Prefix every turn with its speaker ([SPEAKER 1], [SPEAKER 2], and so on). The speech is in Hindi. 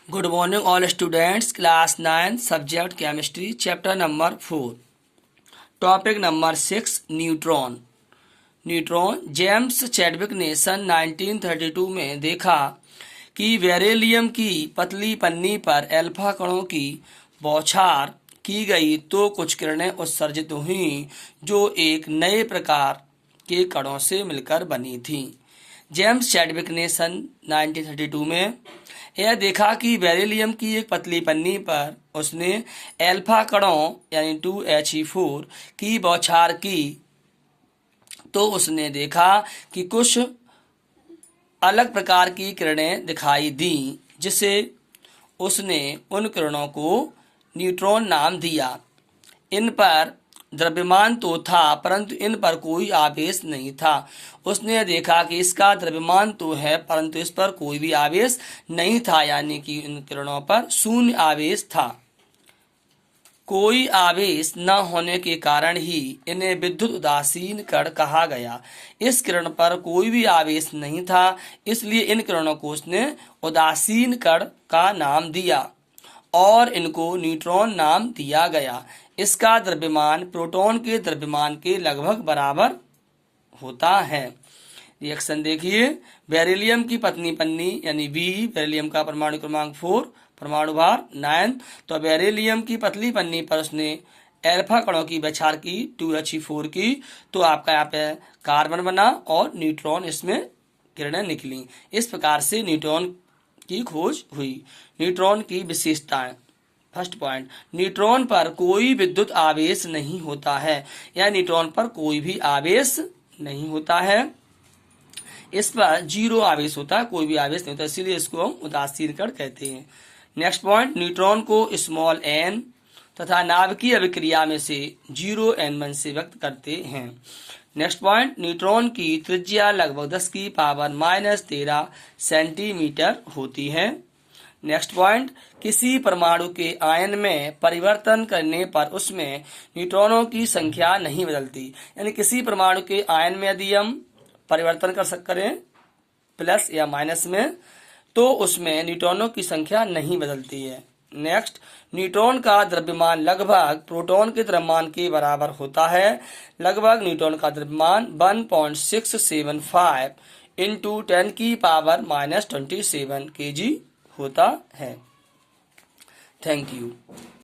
[SPEAKER 1] Good morning all students, class 9, subject chemistry, chapter number 4. Topic number 6, neutron. Neutron James Chadwick ने सन 1932 में देखा कि बेरिलियम की पतली पन्नी पर अल्फा कणों की बौछार की गई तो कुछ किरणें उत्सर्जित हुईं जो एक नए प्रकार के कणों से मिलकर बनी थीं। जेम्स चैडविक ने सन 1932 में यह देखा कि बेरिलियम की एक पतली पन्नी पर उसने अल्फा कणों यानी 2He4 की बौछार की तो उसने देखा कि कुछ अलग प्रकार की किरणें दिखाई दी, जिसे उसने उन किरणों को न्यूट्रॉन नाम दिया। इन पर द्रव्यमान तो था परंतु इन पर कोई आवेश नहीं था। उसने देखा कि इसका द्रव्यमान तो है परंतु इस पर कोई भी आवेश नहीं था, यानी कि इन किरणों पर शून्य आवेश था। कोई आवेश न होने के कारण ही इन्हें विद्युत उदासीन कण कहा गया। इस किरण पर कोई भी आवेश नहीं था, इसलिए इन किरणों को उसने उदासीन कण का नाम दिया और इनको न्यूट्रॉन नाम दिया गया। इसका द्रव्यमान प्रोटॉन के द्रव्यमान के लगभग बराबर होता है। रिएक्शन देखिए, बेरिलियम की पतली पन्नी यानी बी, बेरिलियम का परमाणु क्रमांक 4, परमाणु भार 9, तो बेरिलियम की पतली पन्नी पर उसने अल्फा कणों की बौछार की 2He4 की, तो आपका यहाँ पे कार्बन बना और न्यूट्रॉन इसमें किरणें निकली। इस प्रकार से न्यूट्रॉन की खोज हुई। न्यूट्रॉन की विशेषताएं। फर्स्ट पॉइंट, न्यूट्रॉन पर कोई विद्युत आवेश नहीं होता है, या न्यूट्रॉन पर कोई भी आवेश नहीं होता है। इस पर जीरो आवेश होता है, कोई भी आवेश नहीं होता, इसीलिए इसको हम उदासीन कण कहते हैं। नेक्स्ट पॉइंट, न्यूट्रॉन को स्मॉल n तथा नाभिकीय अभिक्रिया में से 0n1 से व्यक्त करते हैं। नेक्स्ट पॉइंट, न्यूट्रॉन की त्रिज्या लगभग 10⁻13 सेंटीमीटर होती है। नेक्स्ट पॉइंट, किसी परमाणु के आयन में परिवर्तन करने पर उसमें न्यूट्रॉनों की संख्या नहीं बदलती, यानी किसी परमाणु के आयन में यदि हम परिवर्तन करें प्लस या माइनस में, तो उसमें न्यूट्रॉनों की संख्या नहीं बदलती है। नेक्स्ट, न्यूट्रॉन का द्रव्यमान लगभग प्रोटॉन के द्रव्यमान के बराबर होता है। लगभग न्यूट्रॉन का द्रव्यमान 1.675 इंटू 10⁻⁻27 kg होता है। Thank you.